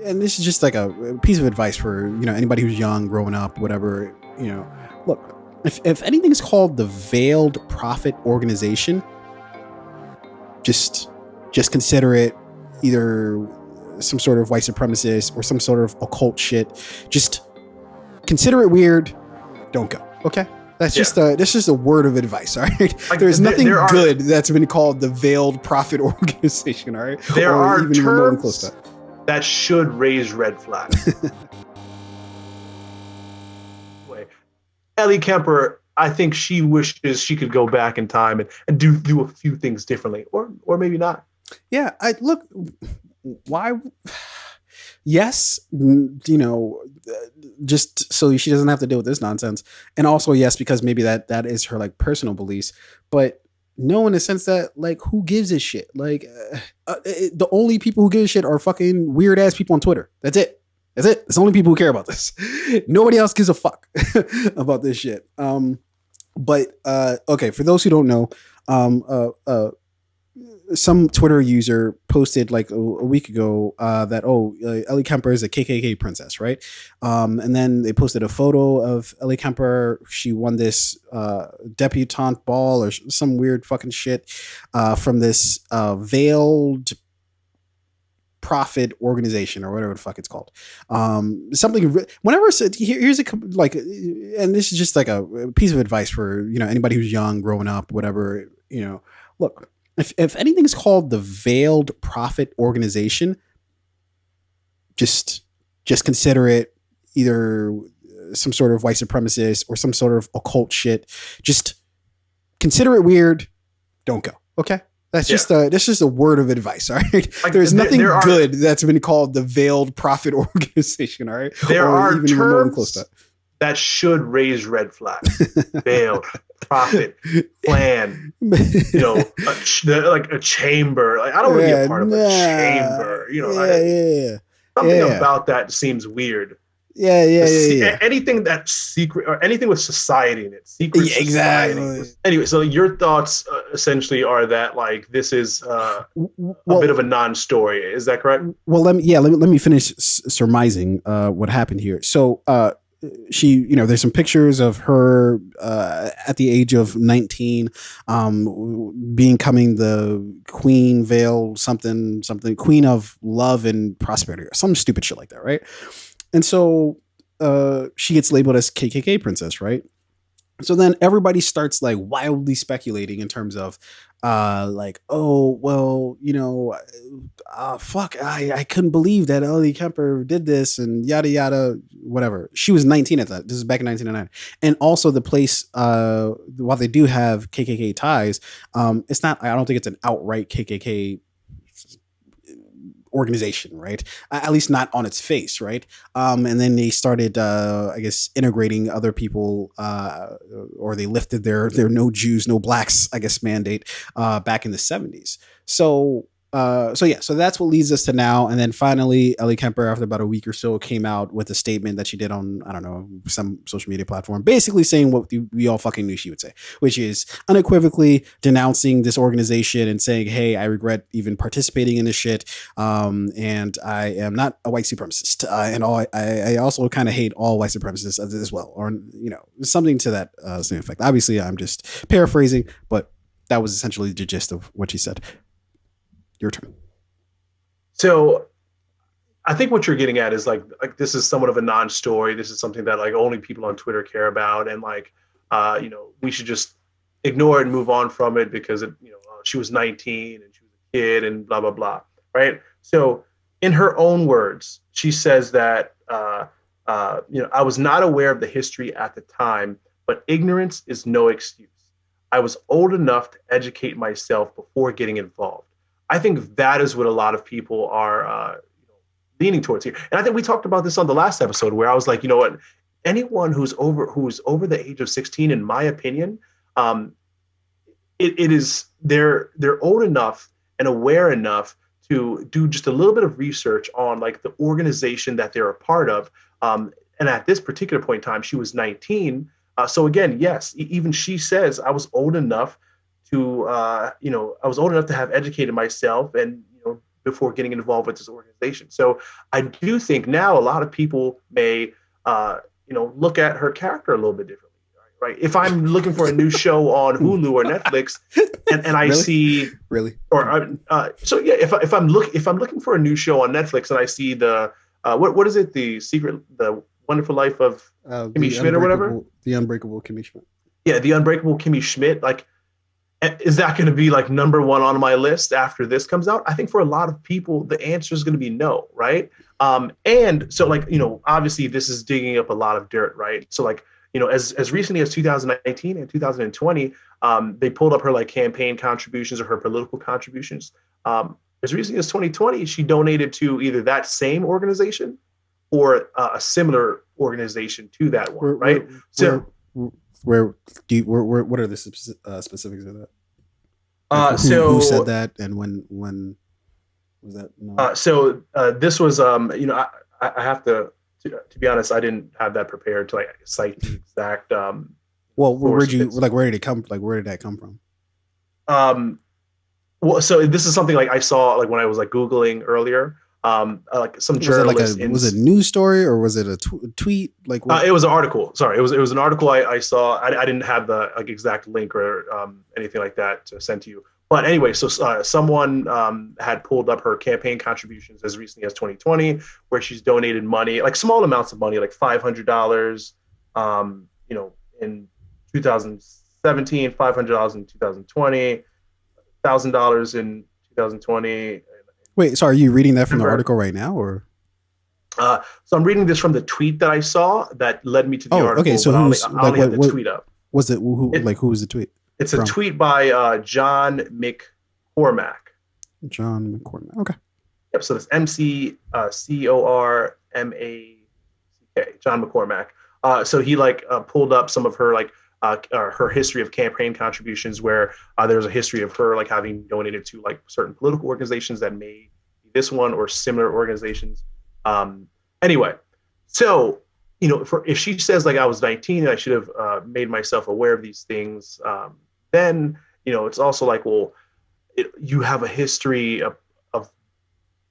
and this is just like a piece of advice for anybody who's young, growing up, whatever. Look, if anything is called the Veiled Prophet Organization, just consider it either some sort of white supremacist or some sort of occult shit. Just consider it weird. Don't go. Okay. That's just a word of advice. All right. Like, There's nothing good that's been called the Veiled Prophet Organization. All right. There are terms that should raise red flags. Ellie Kemper, I think she wishes she could go back in time and do a few things differently, or maybe not. Yeah. Why? Yes, just so she doesn't have to deal with this nonsense. And also, yes, because maybe that is her like personal beliefs, but no, in the sense that like, who gives a shit? Like, the only people who give a shit are fucking weird ass people on Twitter. That's it. It's the only people who care about this. Nobody else gives a fuck about this shit. But okay, for those who don't know, some Twitter user posted like a week ago that Ellie Kemper is a KKK princess, right? And then they posted a photo of Ellie Kemper. She won this debutante ball or some weird fucking shit from this Veiled Prophet Organization or whatever the fuck it's called. Something. Whenever here's and this is just like a piece of advice for anybody who's young, growing up, whatever. Look. If anything is called the Veiled Prophet Organization, just consider it either some sort of white supremacist or some sort of occult shit. Just consider it weird. Don't go. Okay. That's just a word of advice. All right. Like, there's nothing good that's been called the Veiled Prophet Organization. All right. There are terms that should raise red flags. Veiled Prophet, plan, like a chamber. Like, I don't want to be a part of a chamber. Something about that seems weird. Anything that's secret or anything with society in it. Secret exactly. Society. Anyway, so your thoughts essentially are that like this is a bit of a non-story. Is that correct? Well, let me finish surmising what happened here. So she, there's some pictures of her at the age of 19 becoming the queen something queen of love and prosperity or some stupid shit like that, right? And so she gets labeled as KKK princess, right? So then everybody starts like wildly speculating in terms of like, oh, well, fuck, I couldn't believe that Ellie Kemper did this and yada, yada, whatever. She was 19 at that. This is back in 1999. And also the place, while they do have KKK ties, it's not, I don't think it's an outright KKK organization, right? At least not on its face, right? And then they started, I guess, integrating other people, or they lifted their no Jews, no blacks, I guess, mandate back in the 70s. So that's what leads us to now. And then finally, Ellie Kemper, after about a week or so, came out with a statement that she did on, I don't know, some social media platform, basically saying what we all fucking knew she would say, which is unequivocally denouncing this organization and saying, hey, I regret even participating in this shit. And I am not a white supremacist. And I also kind of hate all white supremacists as well, or, something to that same effect. Obviously, I'm just paraphrasing, but that was essentially the gist of what she said. Your turn. So I think what you're getting at is like this is somewhat of a non-story. This is something that like only people on Twitter care about. And like, we should just ignore it and move on from it because she was 19 and she was a kid and blah, blah, blah. Right. So in her own words, she says that, I was not aware of the history at the time, but ignorance is no excuse. I was old enough to educate myself before getting involved. I think that is what a lot of people are leaning towards here. And I think we talked about this on the last episode where I was like, you know what, anyone who's over the age of 16, in my opinion, it is they're old enough and aware enough to do just a little bit of research on like the organization that they're a part of. And at this particular point in time, she was 19. So again, yes, even she says I was old enough to, I was old enough to have educated myself and, before getting involved with this organization. So I do think now a lot of people may, look at her character a little bit differently. Right? If I'm looking for a new show on Hulu or Netflix, and I Really? see, Really? or so yeah, if I'm looking for a new show on Netflix and I see the what is it, the Wonderful Life of Kimmy Schmidt or whatever, the Unbreakable Kimmy Schmidt. yeah, the Unbreakable Kimmy Schmidt, like, is that going to be like number one on my list after this comes out? I think for a lot of people, the answer is going to be no, right? And so, like, obviously this is digging up a lot of dirt, right? So, like, as recently as 2019 and 2020, they pulled up her like campaign contributions or her political contributions. As recently as 2020, she donated to either that same organization or a similar organization to that one, right? Where do you, where what are the specifics of that? Like who said that, and when was that? No. This was I have to be honest, I didn't have that prepared to like cite the exact. Well, where did it come? Like, where did that come from? Well, so this is something like I saw like when I was like Googling earlier. Like some journalist. Was it a news story or was it a tweet? Like it was an article. Sorry, it was an article I saw. I didn't have the like exact link or anything like that to send to you. But anyway, so someone had pulled up her campaign contributions as recently as 2020, where she's donated money, like small amounts of money, like $500, in 2017, $500 in 2020, $1,000 in 2020. Wait, so are you reading that from the article right now, or? So I'm reading this from the tweet that I saw that led me to the article. Okay, so I'll have the tweet up. Was it who was the tweet? It's a tweet by John McCormack. John McCormack. Okay. Yep. So that's McCormack. John McCormack. So he pulled up some of her her history of campaign contributions, where there's a history of her like having donated to like certain political organizations that may be this one or similar organizations. Anyway, so if she says like I was 19 and I should have made myself aware of these things, then it's also like, well, you have a history of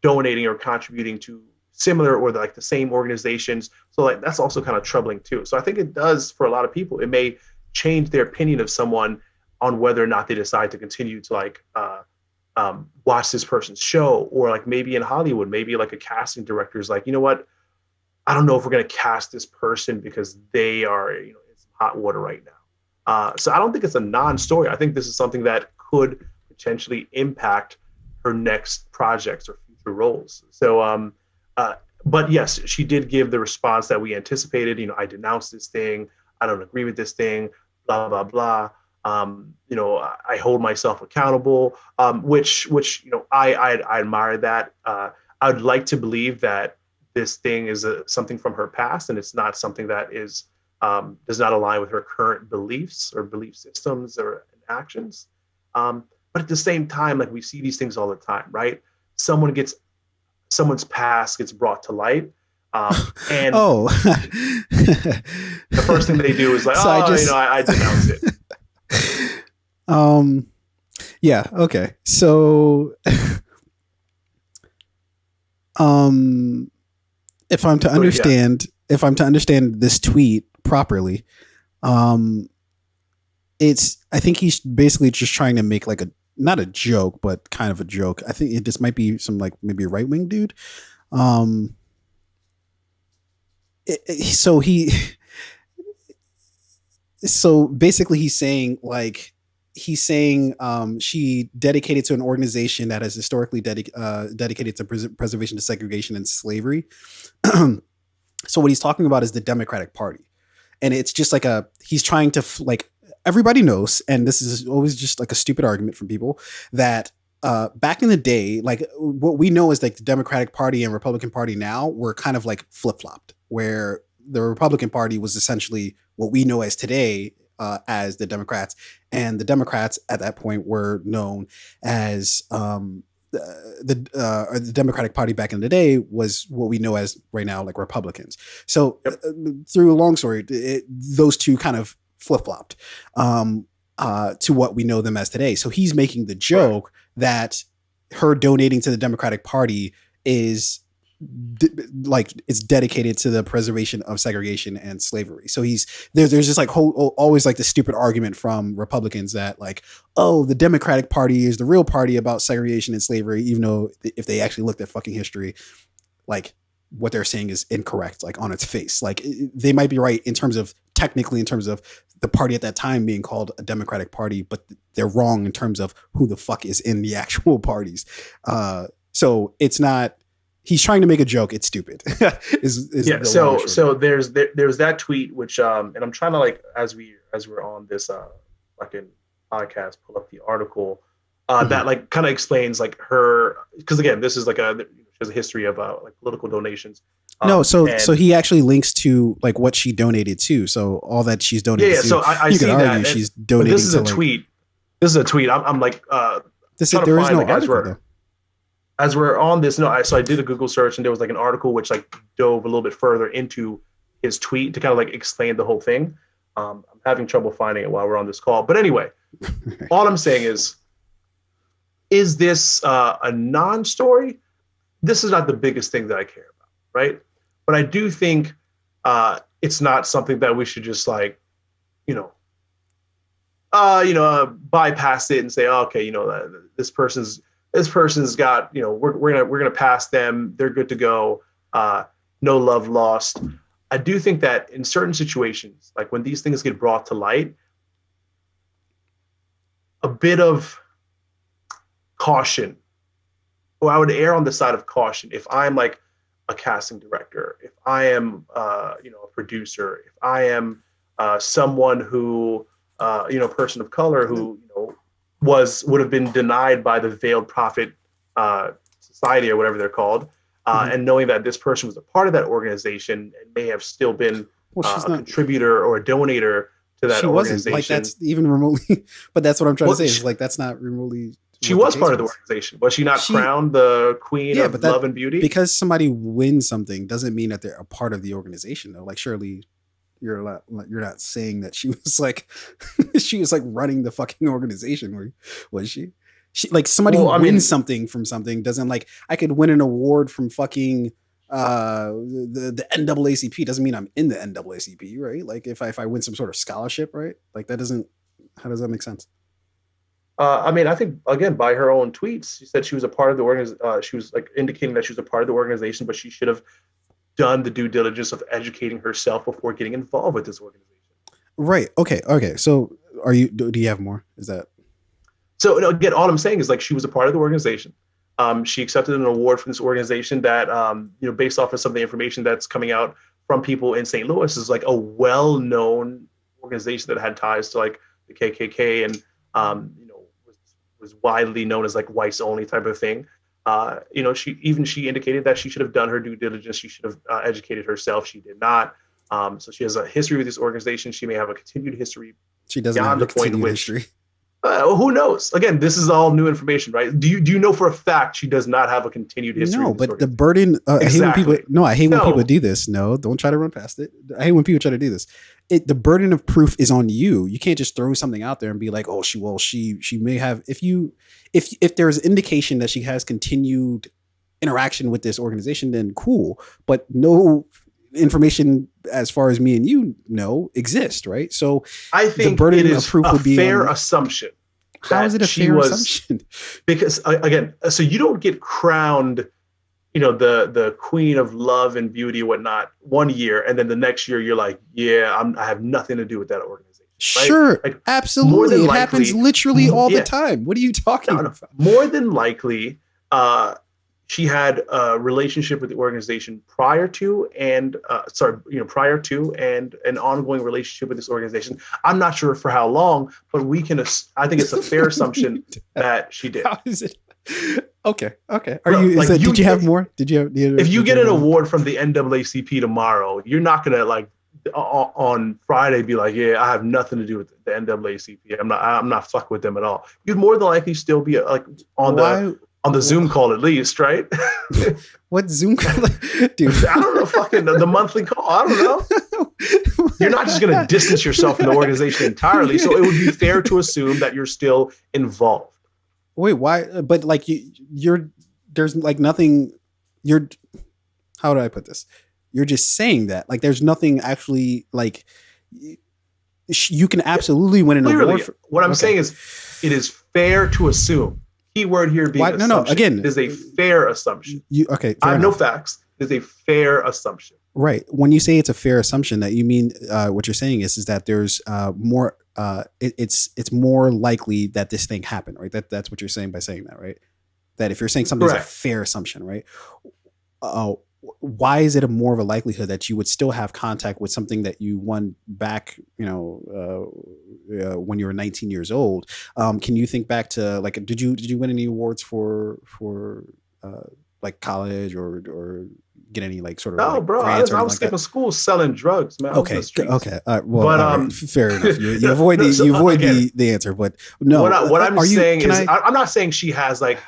donating or contributing to similar or like the same organizations, so like that's also kind of troubling too. So I think it does for a lot of people. It may change their opinion of someone on whether or not they decide to continue to like watch this person's show, or like maybe in Hollywood, maybe like a casting director is like, you know what, I don't know if we're going to cast this person because they are in some hot water right now. So I don't think it's a non-story. I think this is something that could potentially impact her next projects or future roles. So, but yes, she did give the response that we anticipated. I denounced this thing. I don't agree with this thing. Blah blah blah. I hold myself accountable. Which I admire that. I would like to believe that this thing is something from her past, and it's not something that is does not align with her current beliefs or belief systems or actions. But at the same time, like we see these things all the time, right? Someone's past gets brought to light. And the first thing they do is like, so I denounce it. Yeah. Okay. So, if I'm to understand this tweet properly, I think he's basically just trying to make like not a joke, but kind of a joke. I think this might be some like maybe a right wing dude. So basically he's saying she dedicated to an organization that has historically dedicated to preservation of segregation and slavery. So what he's talking about is the Democratic Party, and it's just like he's trying to like, everybody knows, and this is always just like a stupid argument from people, that back in the day, like what we know is like the Democratic Party and Republican Party now were kind of like flip-flopped, where the Republican Party was essentially what we know as today as the Democrats, and the Democrats at that point were known as the Democratic Party back in the day was what we know as right now like Republicans. So through a long story, those two kind of flip-flopped to what we know them as today. So he's making the joke that her donating to the Democratic Party is like it's dedicated to the preservation of segregation and slavery. So there's just like always like the stupid argument from Republicans that like, oh, the Democratic Party is the real party about segregation and slavery, even though if they actually looked at fucking history, like what they're saying is incorrect, like on its face. Like they might be right in terms of technically in terms of the party at that time being called a Democratic Party, but they're wrong in terms of who the fuck is in the actual parties. So it's not, he's trying to make a joke. It's stupid. Yeah. So there's that tweet, which and I'm trying to like as we're on this fucking podcast, pull up the article that like kind of explains like her, because again, this is like there's a history of like political donations. So he actually links to like what she donated to. So all that she's donated. Yeah. To, so I you see could argue that. She's donating. This is a tweet. This is a tweet. I'm like there is no article though. As we're on this, so I did a Google search and there was like an article which like dove a little bit further into his tweet to kind of like explain the whole thing. I'm having trouble finding it while we're on this call. But anyway, all I'm saying is this a non-story? This is not the biggest thing that I care about, right? But I do think it's not something that we should just like, bypass it and say, oh, okay, this person's got, we're gonna pass them. They're good to go. No love lost. I do think that in certain situations, like when these things get brought to light, a bit of caution, or I would err on the side of caution. If I'm like a casting director, if I am, a producer, if I am someone who, person of color who, would have been denied by the Veiled Prophet Society or whatever they're called, and knowing that this person was a part of that organization and may have still been a contributor or a donator to that organization. Like that's even remotely, but that's what I'm trying to say. Is like that's not remotely. She was part of the organization. Was she not crowned the queen of love and beauty? Because somebody wins something doesn't mean that they're a part of the organization, though. Like surely you're not saying that she was like running the fucking organization, was she? She like somebody who wins something from something doesn't like I could win an award from fucking the NAACP doesn't mean I'm in the NAACP, right? Like if I win some sort of scholarship, right? Like that doesn't. How does that make sense? I think again by her own tweets, she said she was a part of the organization. She was like indicating that she was a part of the organization, but she should have done the due diligence of educating herself before getting involved with this organization. Right. Okay. So do you have more? Is that? So again, all I'm saying is like she was a part of the organization. She accepted an award from this organization that, based off of some of the information that's coming out from people in St. Louis, is like a well-known organization that had ties to like the KKK and, was widely known as like whites only type of thing. She indicated that she should have done her due diligence. She should have educated herself. She did not. So she has a history with this organization. She may have a continued history. She doesn't have a continued history. Who knows? Again, this is all new information, right? Do you know for a fact she does not have a continued history? No, but the burden. Exactly. I hate when people do this. No, don't try to run past it. I hate when people try to do this. The burden of proof is on you. You can't just throw something out there and be like, "Oh, she may have." If there's indication that she has continued interaction with this organization, then cool. But no information as far as me and you know exist, right? So I think the burden of proof would be a fair assumption. How is it a fair assumption? Because again, so you don't get crowned, the queen of love and beauty and whatnot 1 year, and then the next year you're like, I have nothing to do with that organization. Right? Sure, like, absolutely, it happens literally all the time. What are you talking about? More than likely, she had a relationship with the organization prior to and an ongoing relationship with this organization. I'm not sure for how long, but I think it's a fair assumption that she did. How is it? Okay. Did you have more? If you get an award from the NAACP tomorrow, you're not going to like on Friday be like, I have nothing to do with the NAACP. I'm not fucking with them at all. You'd more than likely still be like on the Zoom call at least, right? What Zoom call? Dude, I don't know, fucking the monthly call. I don't know. You're not just going to distance yourself from the organization entirely. So it would be fair to assume that you're still involved. Wait, why? But like you're there's like nothing. You're how do I put this? You're just saying that like there's nothing actually like you can absolutely win an award Clearly, for. what I'm Okay, saying is, it is fair to assume. Keyword here being why? No, no. assumption. Again, It is a fair assumption. you okay? I Fair have no enough. facts. It is a fair assumption. Right. When you say it's a fair assumption, that you mean what you're saying is that there's more. It's more likely that this thing happened, right? That's what you're saying by saying that, right? That if you're saying something's a Correct. fair assumption, right? Uh, why is it a more of a likelihood that you would still have contact with something that you won back, when you were 19 years old? Can you think back to like, did you win any awards for like college or get any like sort of No, like bro. grants or I anything was like that? skipping school selling drugs, man. I was in Okay, the streets. okay, well, But all right, fair enough. You avoid no, so, you avoid again, the answer, but no. what I'm Are you? saying Can is, I? I'm not saying she has like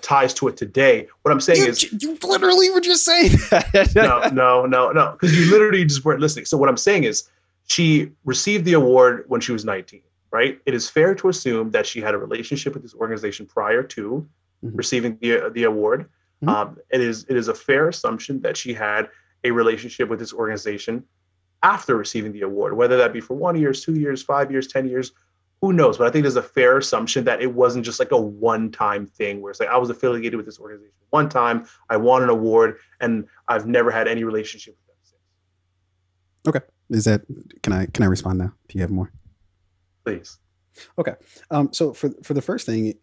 ties to it today. What I'm saying is, You literally were just saying that. no, because you literally just weren't listening. So what I'm saying is, she received the award when she was 19, right? It is fair to assume that she had a relationship with this organization prior to receiving the award. Mhm. It is a fair assumption that she had a relationship with this organization after receiving the award, whether that be for 1 year, 2 years, 5 years, 10 years, who knows? But I think there's a fair assumption that it wasn't just like a one-time thing where it's like I was affiliated with this organization one time, I won an award, and I've never had any relationship with them since. Okay, is that? Can I respond now? Do you have more? Please. Okay. So for the first thing,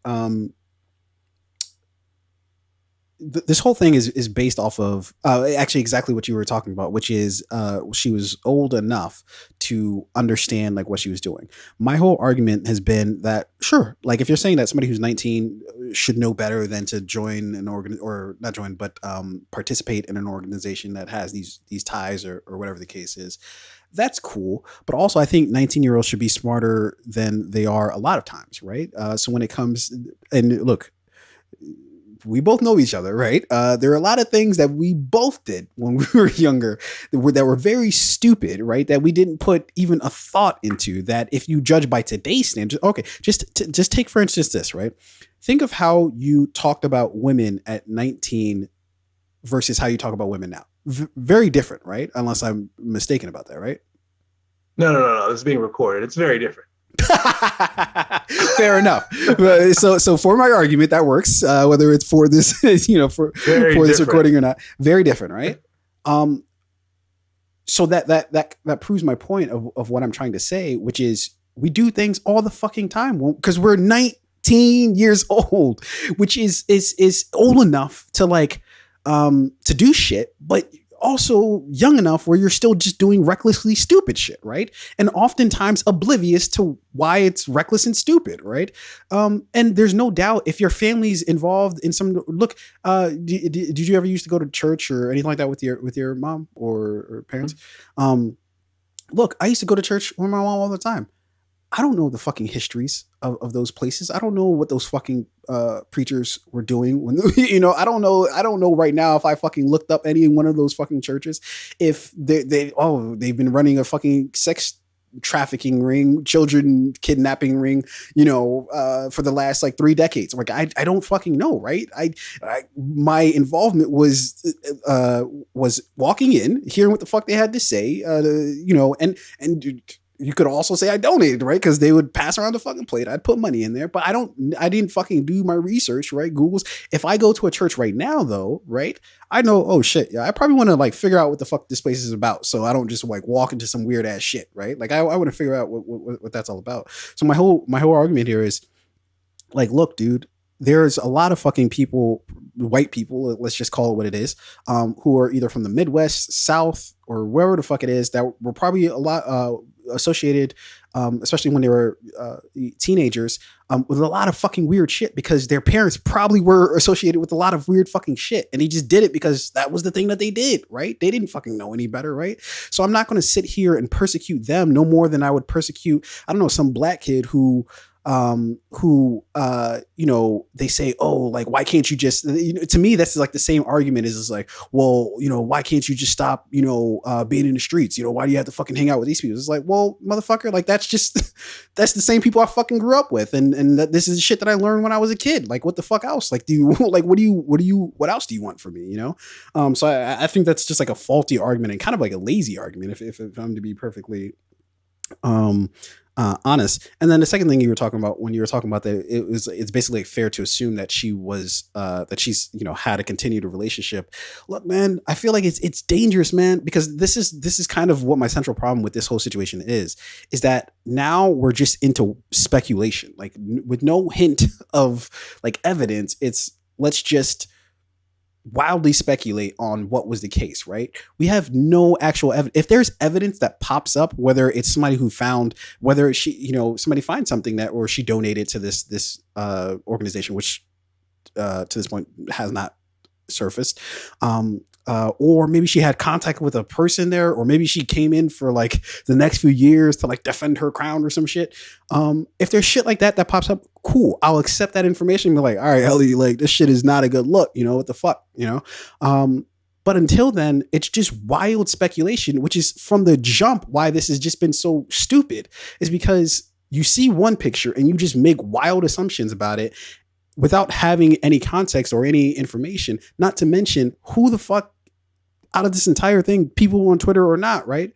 this whole thing is based off of actually exactly what you were talking about, which is she was old enough to understand like what she was doing. My whole argument has been that sure, like if you're saying that somebody who's 19 should know better than to join an organ or not join, but participate in an organization that has these ties or whatever the case is, that's cool. But also, I think 19-year-olds should be smarter than they are a lot of times, right? So when it comes and look, we both know each other, right? There are a lot of things that we both did when we were younger that were very stupid, right? That we didn't put even a thought into. That if you judge by today's standards, okay, just take for instance this, right? Think of how you talked about women at 19 versus how you talk about women now. Very different, right? Unless I'm mistaken about that, right? No. This is being recorded. It's very different. Fair enough. So for my argument, that works. Whether it's for this, for this recording or not, very different, right? So that proves my point of what I'm trying to say, which is we do things all the fucking time because we're 19 years old, which is old enough to like to do shit, but also young enough where you're still just doing recklessly stupid shit, right? And oftentimes oblivious to why it's reckless and stupid, right? And there's no doubt if your family's involved in some look. Did you ever used to go to church or anything like that with your mom or parents? Look, I used to go to church with my mom all the time. I don't know the fucking histories of those places. I don't know what those fucking preachers were doing when I don't know right now if I fucking looked up any one of those fucking churches if they've been running a fucking sex trafficking ring, children kidnapping ring, for the last like 3 decades. Like I don't fucking know, right? My involvement was walking in, hearing what the fuck they had to say, and you could also say I donated, right? Because they would pass around the fucking plate. I'd put money in there, but I didn't fucking do my research, right? Google's. If I go to a church right now, though, right? I know, oh shit, yeah, I probably want to like figure out what the fuck this place is about, so I don't just like walk into some weird ass shit, right? Like I want to figure out what that's all about. So my whole argument here is like, look, dude, there's a lot of fucking people, white people, let's just call it what it is, who are either from the Midwest, South, or wherever the fuck it is, that were probably a lot associated, especially when they were teenagers, with a lot of fucking weird shit because their parents probably were associated with a lot of weird fucking shit. And they just did it because that was the thing that they did, right? They didn't fucking know any better, right? So I'm not going to sit here and persecute them no more than I would persecute, I don't know, some black kid who who they say, oh, like, why can't you just, to me that's like the same argument is like, well, why can't you just stop being in the streets, why do you have to fucking hang out with these people? It's like, well, motherfucker, like that's just that's the same people I fucking grew up with, and that this is shit that I learned when I was a kid. Like, what the fuck else? Like, do you like what else do you want from me? So I think that's just like a faulty argument and kind of like a lazy argument, if I'm to be perfectly honest. And then the second thing you were talking about when you were talking about that, it's basically like fair to assume that she's had a continued relationship. Look, man, I feel like it's dangerous, man, because this is kind of what my central problem with this whole situation is that now we're just into speculation, like with no hint of like evidence. It's let's just wildly speculate on what was the case, right? We have no actual evidence. If there's evidence that pops up, whether it's somebody who found, whether she, somebody finds something that, or she donated to this organization, which to this point has not surfaced, or maybe she had contact with a person there, or maybe she came in for like the next few years to like defend her crown or some shit. If there's shit like that pops up, cool, I'll accept that information and be like, all right, Ellie, like this shit is not a good look, what the fuck, but until then, it's just wild speculation, which is from the jump why this has just been so stupid, is because you see one picture and you just make wild assumptions about it without having any context or any information, not to mention who the fuck out of this entire thing, people on Twitter or not, right?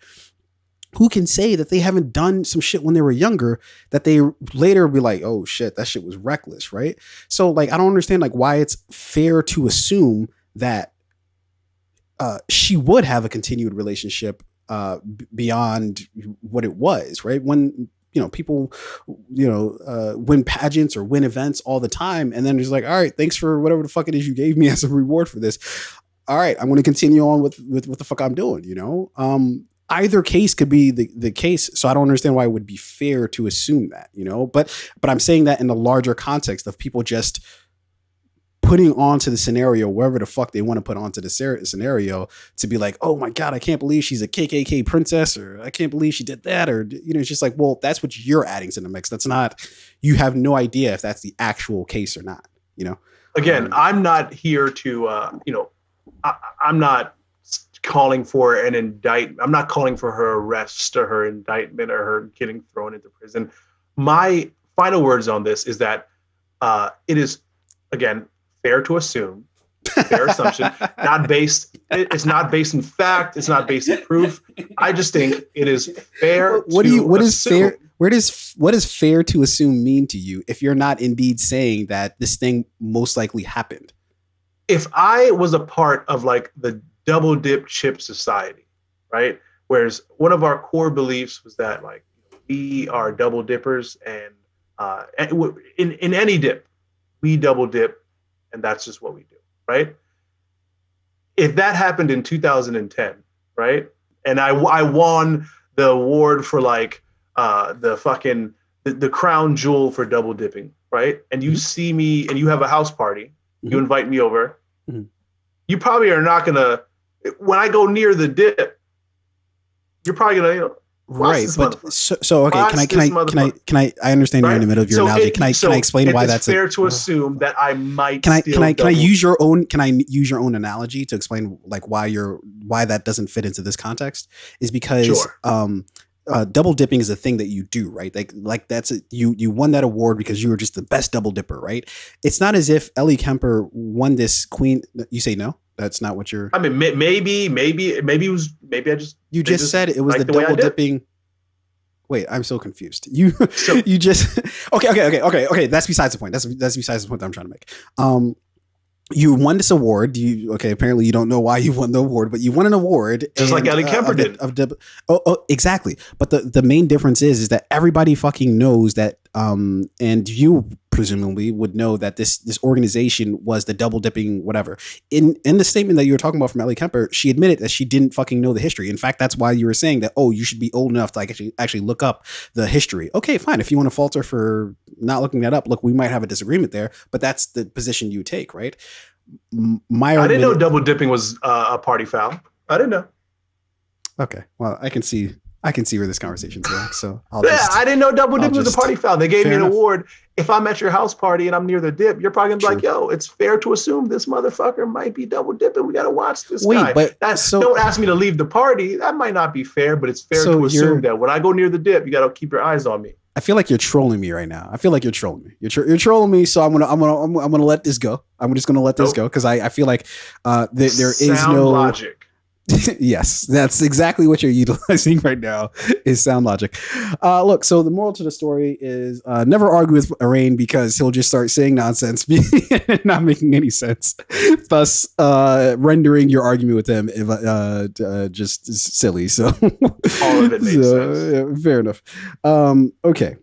Who can say that they haven't done some shit when they were younger that they later be like, oh shit, that shit was reckless, right? So like, I don't understand like why it's fair to assume that she would have a continued relationship beyond what it was, right? When people win pageants or win events all the time, and then it's like, all right, thanks for whatever the fuck it is you gave me as a reward for this. All right, I'm going to continue on with what the fuck I'm doing. Either case could be the case, so I don't understand why it would be fair to assume that. But I'm saying that in the larger context of people just putting onto the scenario wherever the fuck they want to put onto the scenario to be like, oh my God, I can't believe she's a KKK princess, or I can't believe she did that, or it's just like, well, that's what you're adding to the mix. That's not, you have no idea if that's the actual case or not. Again, I'm not here to I'm not calling for an indictment. I'm not calling for her arrest or her indictment or her getting thrown into prison. My final words on this is that it is, again, fair to assume, fair assumption, it's not based in fact, it's not based in proof. I just think it is fair. What does fair to assume mean to you if you're not indeed saying that this thing most likely happened? If I was a part of like the double dip chip society, right? Whereas one of our core beliefs was that like we are double dippers, and in any dip, we double dip, and that's just what we do, right? If that happened in 2010, right, and I won the award for like the crown jewel for double dipping, right? And you see me and you have a house party, you invite me over. You probably are not gonna. When I go near the dip, you're probably gonna, right? But so okay. Can I? I understand you're in the middle of your analogy. Can I explain why that's fair to assume that I might? Can I use your own? Can I use your own analogy to explain like why that doesn't fit into this context? Is because sure. Double dipping is a thing that you do, right? Like that's you won that award because you were just the best double dipper, right? It's not as if Ellie Kemper won this queen. You say no? That's not what you're. I mean, maybe it was. Maybe I just. You just said it was the double dipping. Wait, I'm so confused. You just okay. That's besides the point. That's besides the point that I'm trying to make. You won this award. Apparently you don't know why you won the award, but you won an award. Just like Ellie Kemper did. Exactly. But the main difference is that everybody fucking knows that, and you presumably would know that this organization was the double dipping whatever. In the statement that you were talking about from Ellie Kemper, she admitted that she didn't fucking know the history. In fact, that's why you were saying that, you should be old enough to actually look up the history. Okay, fine. If you want to falter for not looking that up, look, we might have a disagreement there, but that's the position you take, right? I didn't know double dipping was a party foul. I didn't know. Okay, well, I can see I can see where this conversation's going. So Yeah, I didn't know double I'll dipping was a just, party foul. They gave me fair an enough. award. If I'm at your house party and I'm near the dip, you're probably gonna be like, True. yo, it's fair to assume this motherfucker might be double dipping. We gotta watch this Wait, guy. but That so, don't ask me to leave the party. That might not be fair, but it's fair so to assume you're, that when I go near the dip, you gotta keep your eyes on me. I feel like you're trolling me right now. I feel like you're trolling me. You're trolling me. So I'm gonna let this go. I'm just gonna let this go Nope. because I feel like there is Sound no. logic. Yes, that's exactly what you're utilizing right now is sound logic. Look, so the moral to the story is never argue with Arain because he'll just start saying nonsense and not making any sense, thus rendering your argument with him just silly. So All of it makes sense. yeah, fair enough. Okay.